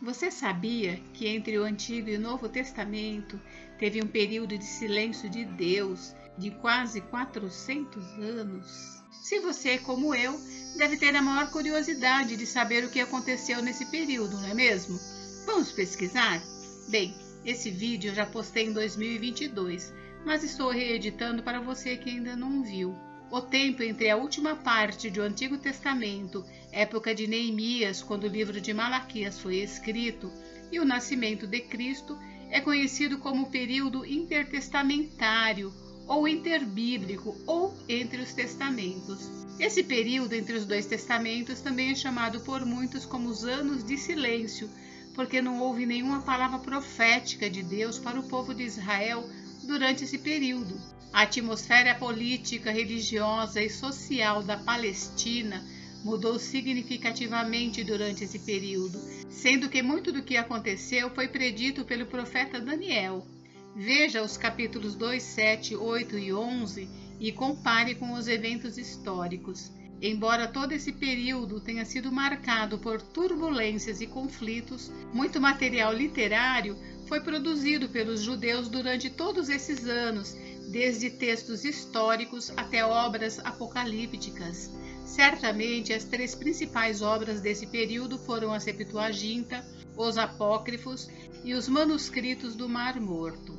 Você sabia que entre o Antigo e o Novo Testamento teve um período de silêncio de Deus de quase 400 anos? Se você é como eu, deve ter a maior curiosidade de saber o que aconteceu nesse período, não é mesmo? Vamos pesquisar? Bem, esse vídeo eu já postei em 2022, mas estou reeditando para você que ainda não viu. O tempo entre a última parte do Antigo Testamento, época de Neemias, quando o livro de Malaquias foi escrito, e o nascimento de Cristo, é conhecido como período intertestamentário, ou interbíblico, ou entre os testamentos. Esse período entre os dois testamentos também é chamado por muitos como os anos de silêncio, porque não houve nenhuma palavra profética de Deus para o povo de Israel durante esse período. A atmosfera política, religiosa e social da Palestina mudou significativamente durante esse período, sendo que muito do que aconteceu foi predito pelo profeta Daniel. Veja os capítulos 2, 7, 8 e 11 e compare com os eventos históricos. Embora todo esse período tenha sido marcado por turbulências e conflitos, muito material literário foi produzido pelos judeus durante todos esses anos, desde textos históricos até obras apocalípticas. Certamente, as três principais obras desse período foram a Septuaginta, os Apócrifos e os manuscritos do Mar Morto.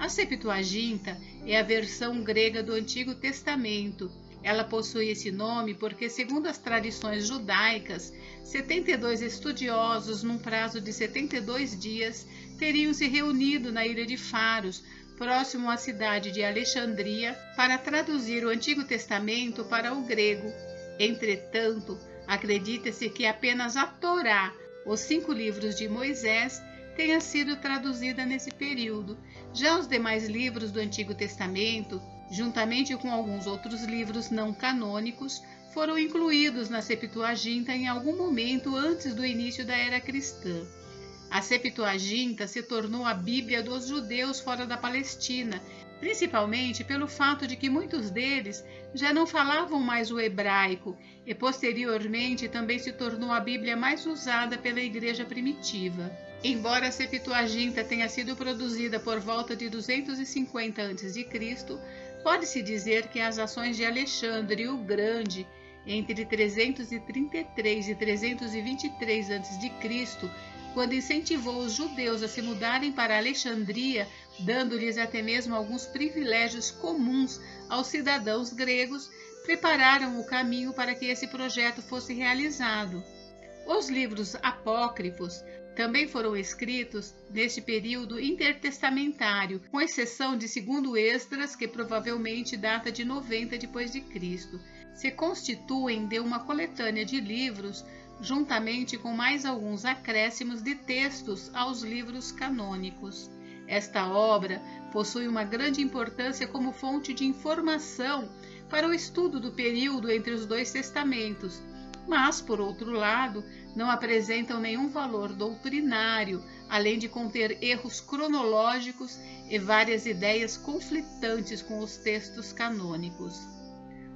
A Septuaginta é a versão grega do Antigo Testamento. Ela possui esse nome porque, segundo as tradições judaicas, 72 estudiosos, num prazo de 72 dias, teriam se reunido na ilha de Faros, próximo à cidade de Alexandria, para traduzir o Antigo Testamento para o grego. Entretanto, acredita-se que apenas a Torá, os 5 livros de Moisés, tenha sido traduzida nesse período. Já os demais livros do Antigo Testamento, juntamente com alguns outros livros não canônicos, foram incluídos na Septuaginta em algum momento antes do início da era cristã. A Septuaginta se tornou a Bíblia dos judeus fora da Palestina, principalmente pelo fato de que muitos deles já não falavam mais o hebraico e posteriormente também se tornou a Bíblia mais usada pela igreja primitiva. Embora a Septuaginta tenha sido produzida por volta de 250 a.C., pode-se dizer que as ações de Alexandre o Grande entre 333 e 323 a.C., quando incentivou os judeus a se mudarem para Alexandria, dando-lhes até mesmo alguns privilégios comuns aos cidadãos gregos, prepararam o caminho para que esse projeto fosse realizado. Os livros apócrifos também foram escritos neste período intertestamentário, com exceção de 2º Esdras, que provavelmente data de 90 d.C. Se constituem de uma coletânea de livros, juntamente com mais alguns acréscimos de textos aos livros canônicos. Esta obra possui uma grande importância como fonte de informação para o estudo do período entre os dois testamentos, mas, por outro lado, não apresentam nenhum valor doutrinário, além de conter erros cronológicos e várias ideias conflitantes com os textos canônicos.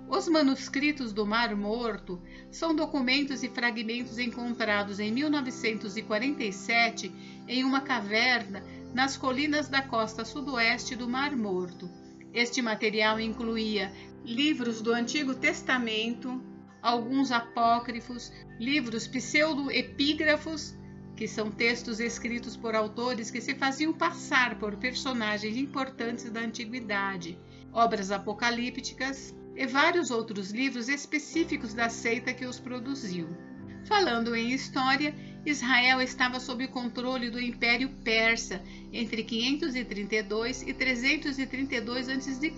Os manuscritos do Mar Morto são documentos e fragmentos encontrados em 1947 em uma caverna nas colinas da costa sudoeste do Mar Morto. Este material incluía livros do Antigo Testamento, alguns apócrifos, livros pseudo-epígrafos, que são textos escritos por autores que se faziam passar por personagens importantes da antiguidade, obras apocalípticas e vários outros livros específicos da seita que os produziu. Falando em história, Israel estava sob o controle do Império Persa entre 532 e 332 a.C.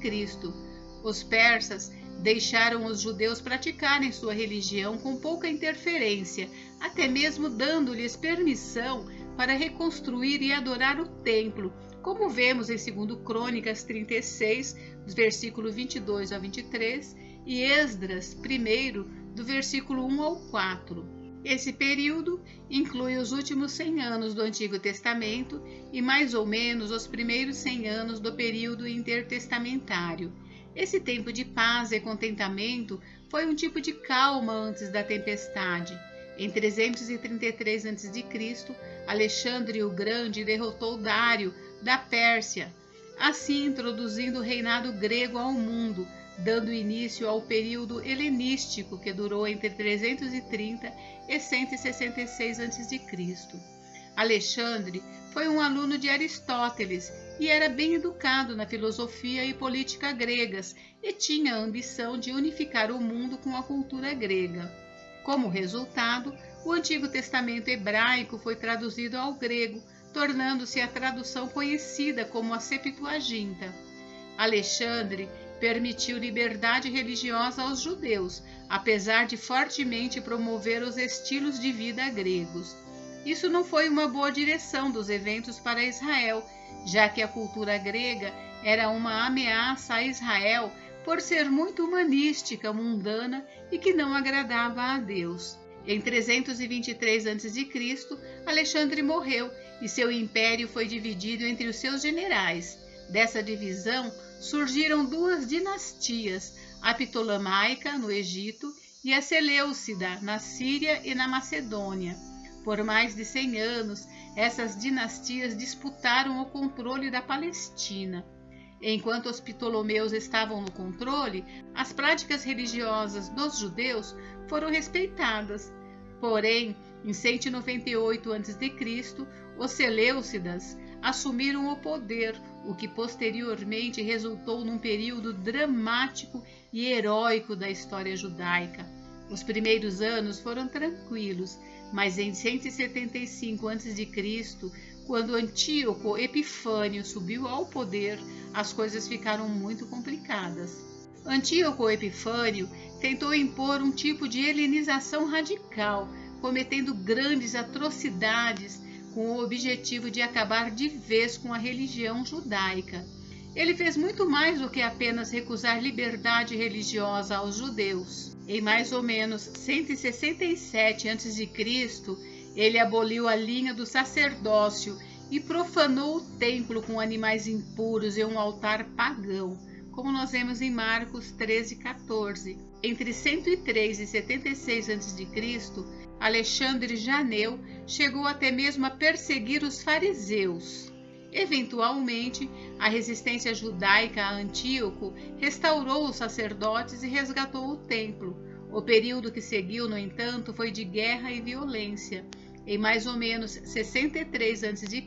Os persas deixaram os judeus praticarem sua religião com pouca interferência, até mesmo dando-lhes permissão para reconstruir e adorar o templo, como vemos em 2 Crônicas 36, dos versículos 22 a 23, e Esdras 1, do versículo 1 ao 4. Esse período inclui os últimos 100 anos do Antigo Testamento e mais ou menos os primeiros 100 anos do período intertestamentário. Esse tempo de paz e contentamento foi um tipo de calma antes da tempestade. Em 333 a.C., Alexandre o Grande derrotou Dário da Pérsia, assim introduzindo o reinado grego ao mundo, dando início ao período helenístico que durou entre 330 e 166 a.C. Alexandre foi um aluno de Aristóteles e era bem educado na filosofia e política gregas e tinha a ambição de unificar o mundo com a cultura grega. Como resultado, o Antigo Testamento hebraico foi traduzido ao grego, tornando-se a tradução conhecida como a Septuaginta. Alexandre permitiu liberdade religiosa aos judeus, apesar de fortemente promover os estilos de vida gregos. Isso não foi uma boa direção dos eventos para Israel, já que a cultura grega era uma ameaça a Israel por ser muito humanística, mundana e que não agradava a Deus. Em 323 a.C., Alexandre morreu e seu império foi dividido entre os seus generais. Dessa divisão surgiram duas dinastias, a Ptolemaica, no Egito, e a Seleucida, na Síria e na Macedônia. Por mais de 100 anos, essas dinastias disputaram o controle da Palestina. Enquanto os Ptolomeus estavam no controle, as práticas religiosas dos judeus foram respeitadas. Porém, em 198 a.C., os Seleucidas assumiram o poder, o que posteriormente resultou num período dramático e heróico da história judaica. Os primeiros anos foram tranquilos, mas em 175 a.C., quando Antíoco Epifânio subiu ao poder, as coisas ficaram muito complicadas. Antíoco Epifânio tentou impor um tipo de helenização radical, cometendo grandes atrocidades com o objetivo de acabar de vez com a religião judaica. Ele fez muito mais do que apenas recusar liberdade religiosa aos judeus. Em mais ou menos 167 a.C., ele aboliu a linha do sacerdócio e profanou o templo com animais impuros e um altar pagão, como nós vemos em Marcos 13:14. Entre 103 e 76 a.C., Alexandre Janeu chegou até mesmo a perseguir os fariseus. Eventualmente, a resistência judaica a Antíoco restaurou os sacerdotes e resgatou o templo. O período que seguiu, no entanto, foi de guerra e violência. Em mais ou menos 63 a.C.,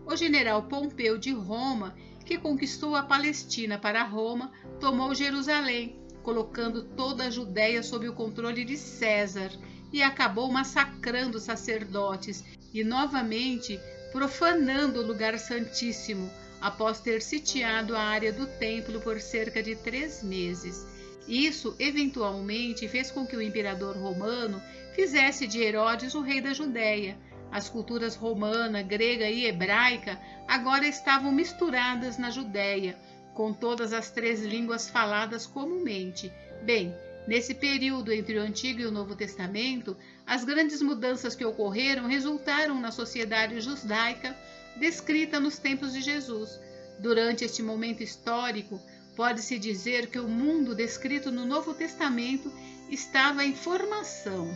o general Pompeu de Roma, que conquistou a Palestina para Roma, tomou Jerusalém, colocando toda a Judéia sob o controle de César, e acabou massacrando os sacerdotes e, novamente, profanando o lugar santíssimo, após ter sitiado a área do templo por cerca de 3 meses. Isso, eventualmente, fez com que o imperador romano fizesse de Herodes o rei da Judéia. As culturas romana, grega e hebraica agora estavam misturadas na Judéia, com todas as 3 línguas faladas comumente. Bem, nesse período entre o Antigo e o Novo Testamento, as grandes mudanças que ocorreram resultaram na sociedade judaica descrita nos tempos de Jesus. Durante este momento histórico, pode-se dizer que o mundo descrito no Novo Testamento estava em formação.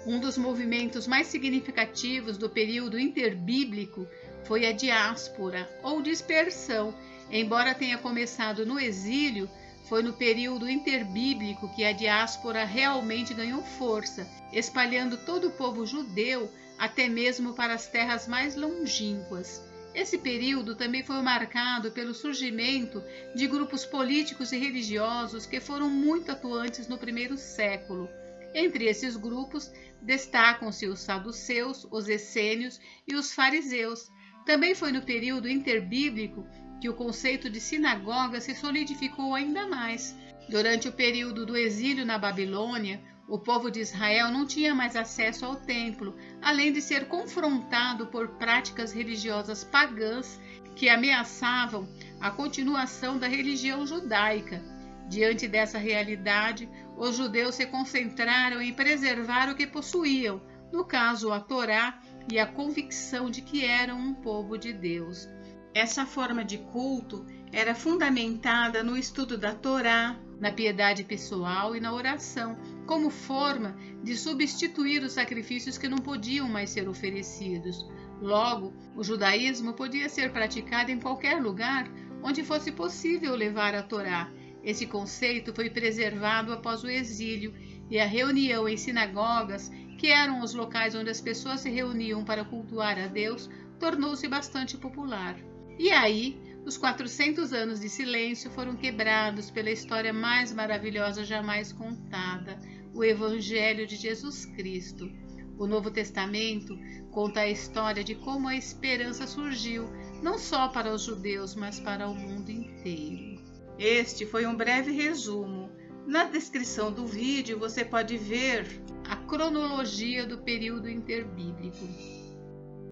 Um dos movimentos mais significativos do período interbíblico foi a diáspora, ou dispersão. Embora tenha começado no exílio, foi no período interbíblico que a diáspora realmente ganhou força, espalhando todo o povo judeu até mesmo para as terras mais longínquas. Esse período também foi marcado pelo surgimento de grupos políticos e religiosos que foram muito atuantes no primeiro século. Entre esses grupos destacam-se os saduceus, os essênios e os fariseus. Também foi no período interbíblico que o conceito de sinagoga se solidificou ainda mais. Durante o período do exílio na Babilônia, o povo de Israel não tinha mais acesso ao templo, além de ser confrontado por práticas religiosas pagãs que ameaçavam a continuação da religião judaica. Diante dessa realidade, os judeus se concentraram em preservar o que possuíam, no caso a Torá e a convicção de que eram um povo de Deus. Essa forma de culto era fundamentada no estudo da Torá, na piedade pessoal e na oração, como forma de substituir os sacrifícios que não podiam mais ser oferecidos. Logo, o judaísmo podia ser praticado em qualquer lugar onde fosse possível levar a Torá. Esse conceito foi preservado após o exílio e a reunião em sinagogas, que eram os locais onde as pessoas se reuniam para cultuar a Deus, tornou-se bastante popular. E aí, os 400 anos de silêncio foram quebrados pela história mais maravilhosa jamais contada, o Evangelho de Jesus Cristo. O Novo Testamento conta a história de como a esperança surgiu, não só para os judeus, mas para o mundo inteiro. Este foi um breve resumo. Na descrição do vídeo você pode ver a cronologia do período interbíblico.